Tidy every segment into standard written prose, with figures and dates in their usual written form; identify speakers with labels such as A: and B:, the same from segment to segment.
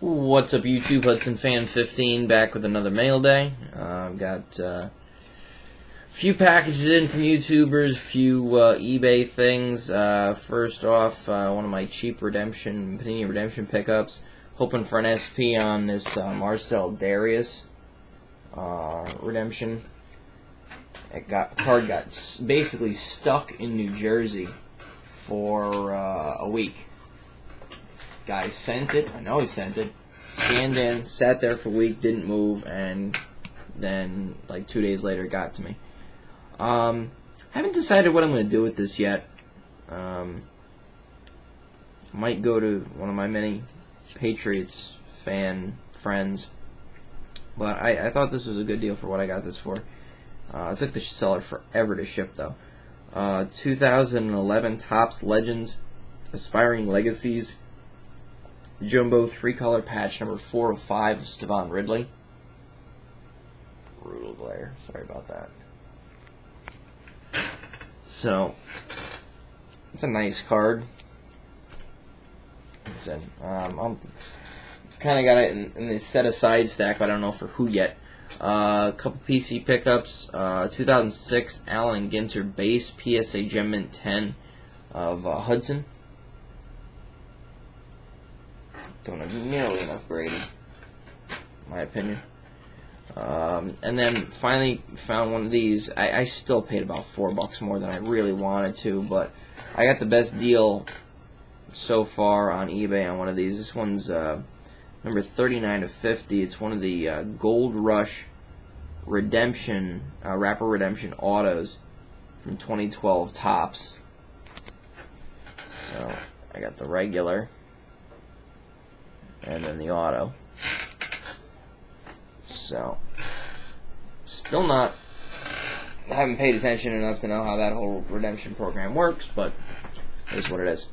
A: What's up, YouTube? Hudson Fan 15 back with another mail day. I've got a few packages in from YouTubers, a few eBay things. First off, one of my cheap Panini Redemption pickups. Hoping for an SP on this Marcel Darius Redemption. Card got basically stuck in New Jersey for a week. Guy sent it. I know he sent it. Scanned in, sat there for a week, didn't move, and then like 2 days later it got to me. Haven't decided what I'm going to do with this yet. Might go to one of my many Patriots fan friends, but I thought this was a good deal for what I got this for. It took the seller forever to ship though. 2011 Topps Legends Aspiring Legacies Jumbo 3-color patch number 405 of Stevan Ridley. Brutal glare. Sorry about that. So, it's a nice card. Like I said, I'm kind of got it in the set-aside stack, but I don't know for who yet. A couple PC pickups. 2006 Allen Ginter base PSA Gem Mint 10 of Hudson. Don't have nearly enough grading, in my opinion. And then finally found one of these. I still paid about $4 more than I really wanted to, but I got the best deal so far on eBay on one of these. This one's number 39 of 50. It's one of the Gold Rush Redemption, Rapper Redemption autos from 2012 Topps. So I got the regular and then the auto. So, still haven't paid attention enough to know how that whole redemption program works, but it is what it is.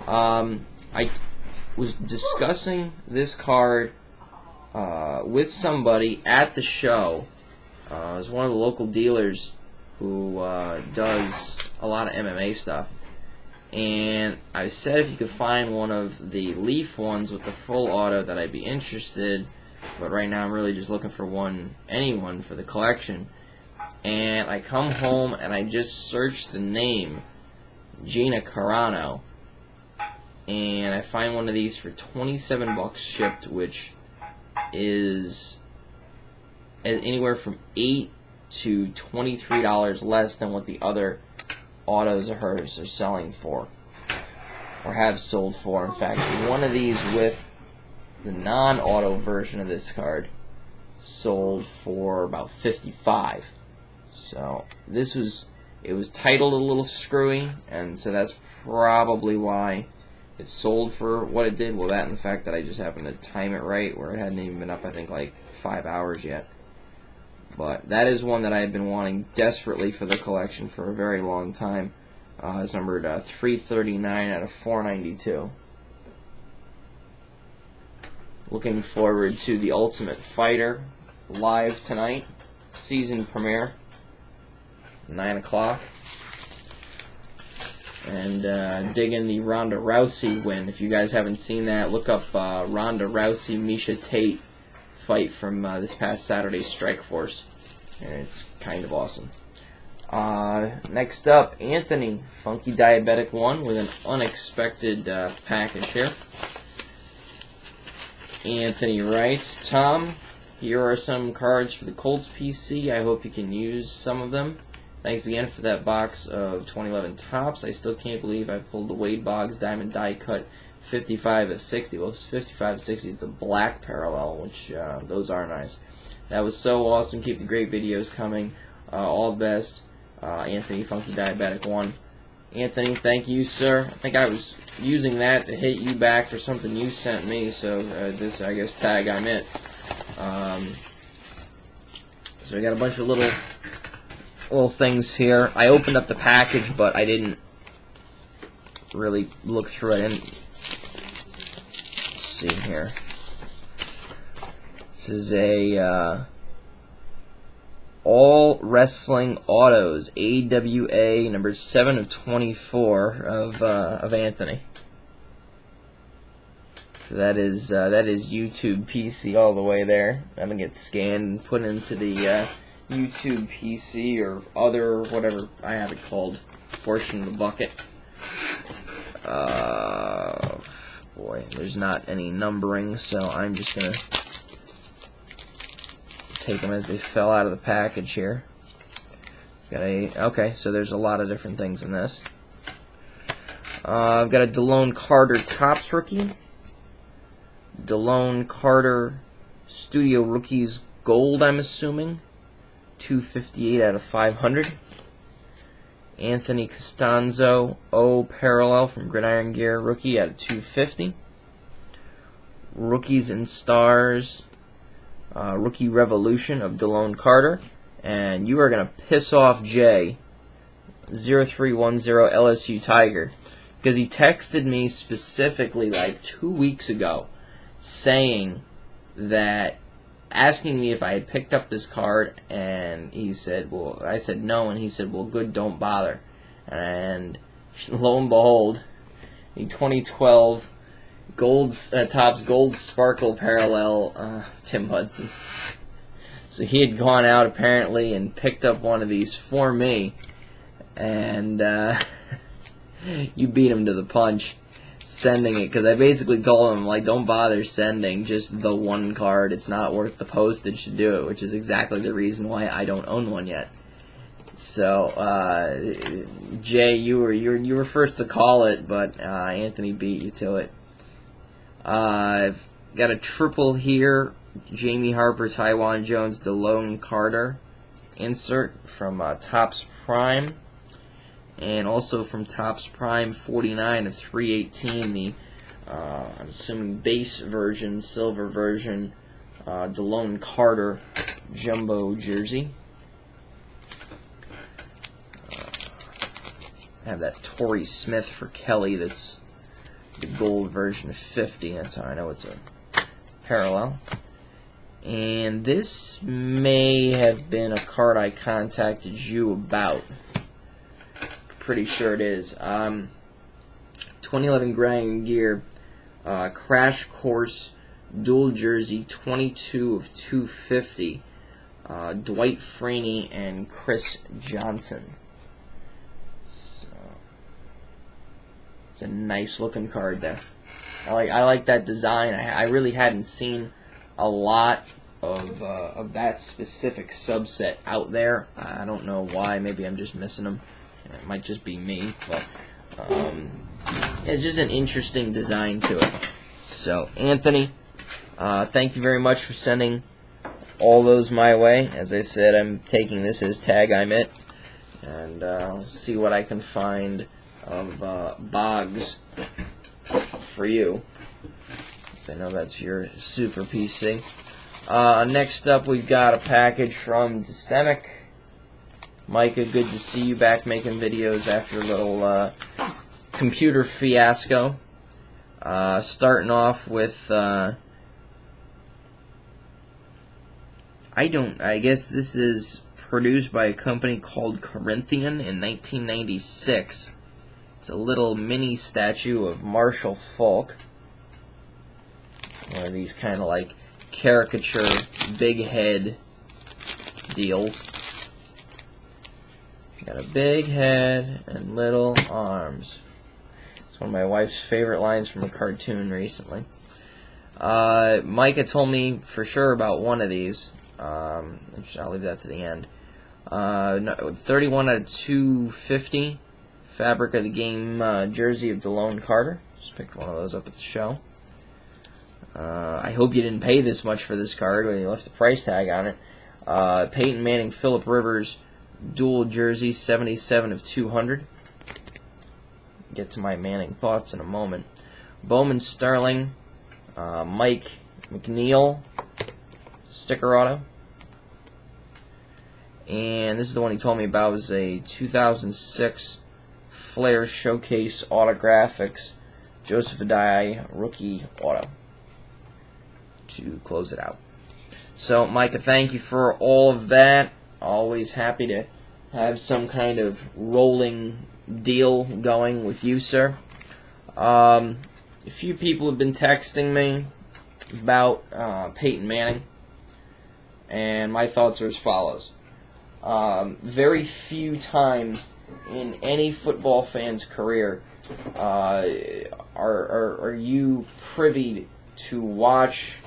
A: I was discussing this card with somebody at the show. It was one of the local dealers who does a lot of MMA stuff. And I said if you could find one of the Leaf ones with the full auto that I'd be interested, but right now I'm really just looking for anyone for the collection. And I come home and I just searched the name Gina Carano, and I find one of these for $27 shipped, which is anywhere from $8 to $23 less than what the other autos of hers are selling for, or have sold for. In fact, one of these with the non-auto version of this card sold for about $55. So it was titled a little screwy, and so that's probably why it sold for what it did. Well, that and the fact that I just happened to time it right, where it hadn't even been up, I think, like 5 hours yet. But that is one that I have been wanting desperately for the collection for a very long time. It's numbered 339 out of 492. Looking forward to The Ultimate Fighter live tonight. Season premiere, 9 o'clock. And digging the Ronda Rousey win. If you guys haven't seen that, look up Ronda Rousey, Miesha Tate fight from this past Saturday's Strikeforce, and it's kind of awesome. Next up, Anthony, funkydiabetic1 with an unexpected package here. Anthony writes, Tom, here are some cards for the Colts PC. I hope you can use some of them. Thanks again for that box of 2011 Topps. I still can't believe I pulled the Wade Boggs Diamond Die Cut 55 of 60. Well, 55 of 60 is the black parallel, which those are nice. That was so awesome. Keep the great videos coming. All the best, Anthony, funkydiabetic1. Anthony, thank you, sir. I think I was using that to hit you back for something you sent me, so this, I guess, tag I'm it. So we got a bunch of little things here. I opened up the package, but I didn't really look through it. See here. This is a All Wrestling Autos AWA number 7 of 24 of Anthony. So that is YouTube PC all the way there. That'll get scanned and put into the YouTube PC or other, whatever I have it called, portion of the bucket. Boy, there's not any numbering, so I'm just gonna take them as they fell out of the package here. Okay, so there's a lot of different things in this. I've got a DeLone Carter Topps rookie, DeLone Carter Studio Rookies Gold, I'm assuming, 258 out of 500. Anthony Costanzo O Parallel from Gridiron Gear rookie out of 250. Rookies and Stars Rookie Revolution of DeLone Carter. And you are going to piss off Jay, 0310 LSU Tiger, because he texted me specifically like 2 weeks ago saying that, asking me if I had picked up this card, and he said, well, I said no, and he said, well, good, don't bother. And lo and behold, the 2012 Topps Gold Sparkle Parallel Tim Hudson. So he had gone out apparently and picked up one of these for me, and you beat him to the punch sending it, because I basically told him, like, don't bother sending just the one card. It's not worth the postage to do it, which is exactly the reason why I don't own one yet. So Jay, you were first to call it, but Anthony beat you to it. I've got a triple here. Jamie Harper, Taiwan Jones, DeLone Carter insert from Topps Prime, and also from Topps Prime 49 of 318, the I'm assuming base version, silver version, DeLone Carter jumbo jersey. I have that Torrey Smith for Kelly. That's the gold version of 50. That's how I know it's a parallel. And this may have been a card I contacted you about. Pretty sure it is. 2011 Gridiron Gear Crash Course Dual Jersey 22 of 250. Dwight Freeney and Chris Johnson. So, it's a nice looking card there. I like that design. I really hadn't seen a lot of that specific subset out there. I don't know why. Maybe I'm just missing them. It might just be me, but it's just an interesting design to it. So, Anthony, thank you very much for sending all those my way. As I said, I'm taking this as tag I'm it, and I'll see what I can find of Boggs for you. I know that's your super PC. Next up, we've got a package from Distemic. Micah, good to see you back making videos after a little computer fiasco. Starting off with, I guess this is produced by a company called Corinthian in 1996. It's a little mini statue of Marshall Falk. One of these kind of like caricature big head deals. Got a big head and little arms. It's one of my wife's favorite lines from a cartoon recently. Micah told me for sure about one of these. I'll leave that to the end. 31 out of 250. Fabric of the Game jersey of DeLone Carter. Just picked one of those up at the show. I hope you didn't pay this much for this card when you left the price tag on it. Peyton Manning, Phillip Rivers, dual jersey, 77 of 200. Get to my Manning thoughts in a moment. Bowman Sterling, Mike McNeil, sticker auto. And this is the one he told me about. It was a 2006 Flair Showcase Autographics Joseph Adai rookie auto to close it out. So, Micah, thank you for all of that. Always happy to have some kind of rolling deal going with you, sir. A few people have been texting me about Peyton Manning, and my thoughts are as follows. Very few times in any football fan's career are you privy to watch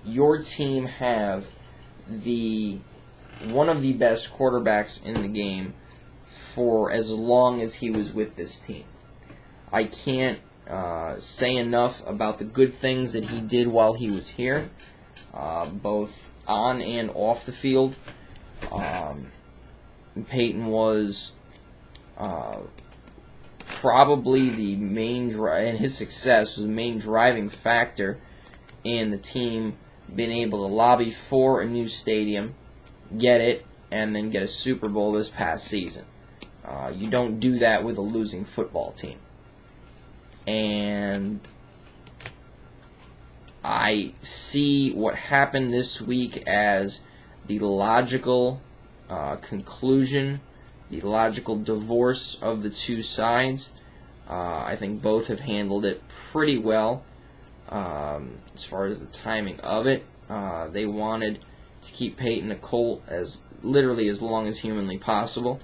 A: your team have one of the best quarterbacks in the game for as long as he was with this team. I can't say enough about the good things that he did while he was here, both on and off the field. Peyton was probably the main and his success was the main driving factor in the team being able to lobby for a new stadium, get it, and then get a Super Bowl this past season. You don't do that with a losing football team. And I see what happened this week as the logical conclusion, the logical divorce of the two sides. I think both have handled it pretty well as far as the timing of it. They wanted to keep Peyton a Colt as literally as long as humanly possible.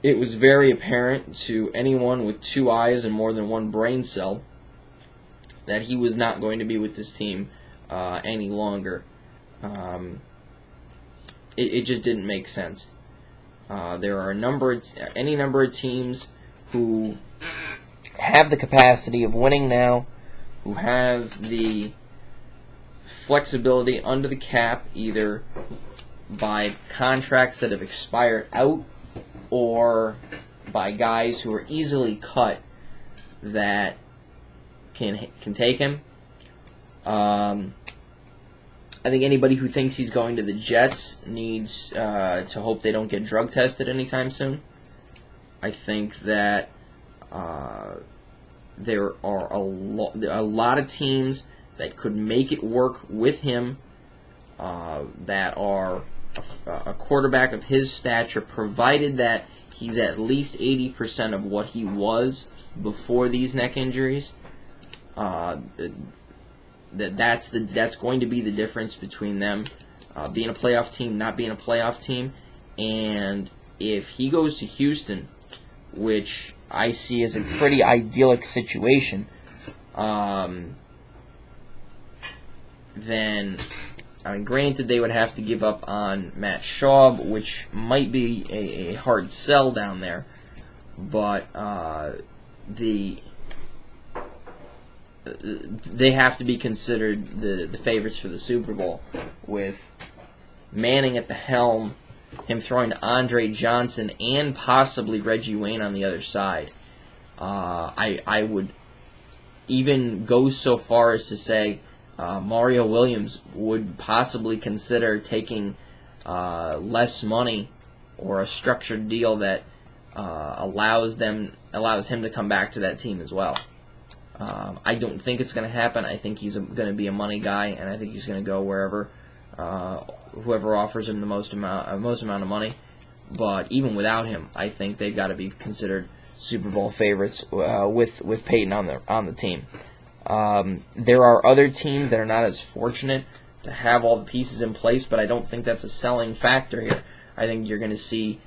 A: It was very apparent to anyone with two eyes and more than one brain cell that he was not going to be with this team any longer. It just didn't make sense. There are any number of teams who have the capacity of winning now, who have the flexibility under the cap, either by contracts that have expired out or by guys who are easily cut that can take him. I think anybody who thinks he's going to the Jets needs to hope they don't get drug tested anytime soon. I think that there are a lot of teams that could make it work with him that are a quarterback of his stature, provided that he's at least 80% of what he was before these neck injuries. That's going to be the difference between them being a playoff team, not being a playoff team. And if he goes to Houston, which I see as a pretty idyllic situation, then, I mean, granted, they would have to give up on Matt Schaub, which might be a hard sell down there, but they have to be considered the favorites for the Super Bowl, with Manning at the helm, him throwing to Andre Johnson and possibly Reggie Wayne on the other side. I would even go so far as to say Mario Williams would possibly consider taking less money or a structured deal that allows him to come back to that team as well. I don't think it's going to happen. I think he's going to be a money guy, and I think he's going to go wherever whoever offers him the most amount of money. But even without him, I think they've got to be considered Super Bowl favorites with Peyton on the team. There are other teams that are not as fortunate to have all the pieces in place, but I don't think that's a selling factor here. I think you're going to see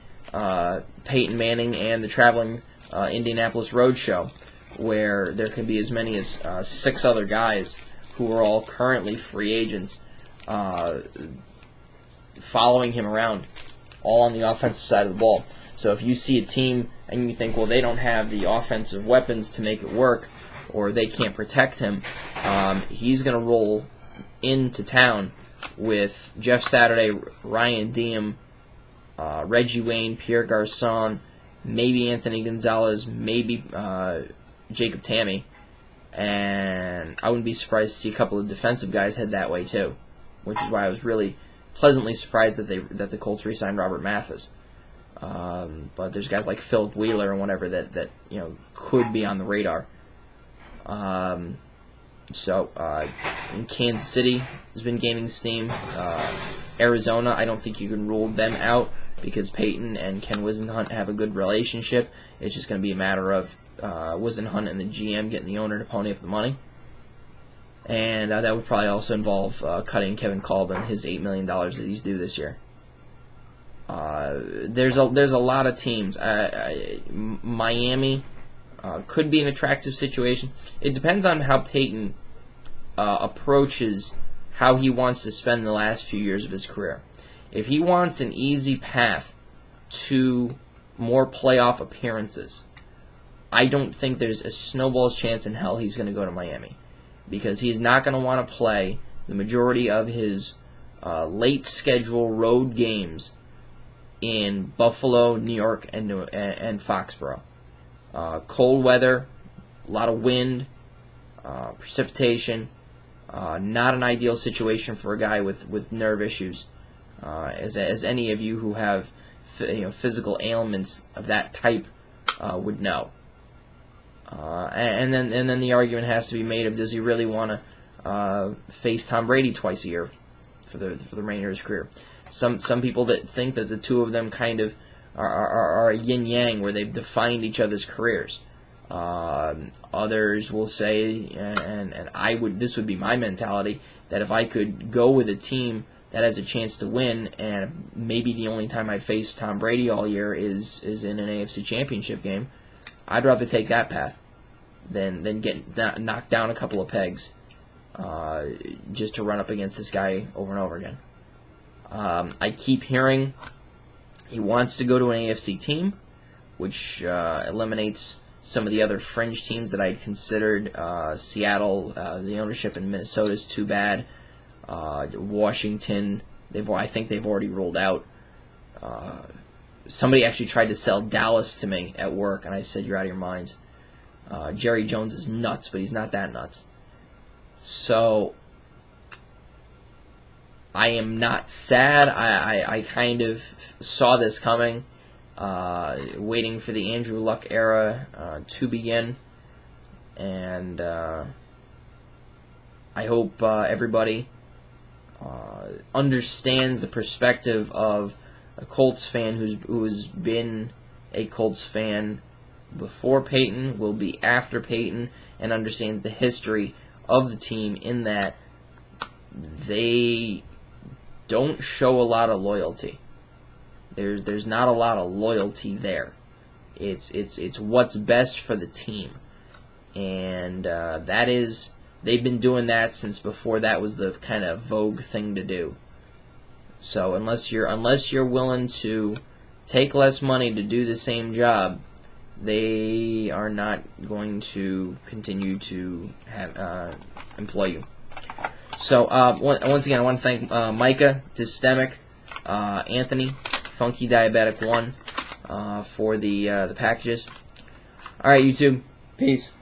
A: Peyton Manning and the traveling Indianapolis Roadshow, where there could be as many as 6 other guys who are all currently free agents following him around, all on the offensive side of the ball. So if you see a team and you think, well, they don't have the offensive weapons to make it work, or they can't protect him, he's going to roll into town with Jeff Saturday, Ryan Diem, Reggie Wayne, Pierre Garçon, maybe Anthony Gonzalez, maybe Jacob Tamme, and I wouldn't be surprised to see a couple of defensive guys head that way too, which is why I was really pleasantly surprised that the Colts re-signed Robert Mathis. But there's guys like Philip Wheeler and whatever that could be on the radar. So in Kansas City has been gaining steam. Arizona, I don't think you can rule them out because Peyton and Ken Wisenhunt have a good relationship. It's just going to be a matter of was in Hunt and the GM getting the owner to pony up the money. And that would probably also involve cutting Kevin Colbin his $8 million that he's due this year. There's a lot of teams. Miami could be an attractive situation. It depends on how Peyton approaches how he wants to spend the last few years of his career. If he wants an easy path to more playoff appearances, I don't think there's a snowball's chance in hell he's going to go to Miami, because he's not going to want to play the majority of his late schedule road games in Buffalo, New York, and Foxborough. Cold weather, a lot of wind, precipitation. Not an ideal situation for a guy with nerve issues, as any of you who have physical ailments of that type would know. And then the argument has to be made of, does he really want to face Tom Brady twice a year for the remainder of his career? Some people that think that the two of them kind of are a yin yang, where they've defined each other's careers. Others will say, and this would be my mentality, that if I could go with a team that has a chance to win, and maybe the only time I face Tom Brady all year is in an AFC Championship game, I'd rather take that path than get knocked down a couple of pegs just to run up against this guy over and over again. I keep hearing he wants to go to an AFC team, which eliminates some of the other fringe teams that I considered. Seattle, the ownership in Minnesota is too bad. Washington, I think they've already ruled out. Somebody actually tried to sell Dallas to me at work, and I said, "You're out of your minds." Jerry Jones is nuts, but he's not that nuts. So I am not sad. I kind of saw this coming, waiting for the Andrew Luck era to begin, and I hope everybody understands the perspective of a Colts fan who's been a Colts fan before Peyton, will be after Peyton, and understands the history of the team, in that they don't show a lot of loyalty. There's not a lot of loyalty there. It's what's best for the team, and they've been doing that since before that was the kind of vogue thing to do. So unless you're willing to take less money to do the same job, they are not going to continue to employ you. So once again, I want to thank Micah, Distemic, Anthony, funkydiabetic1 for the packages. All right, YouTube, peace.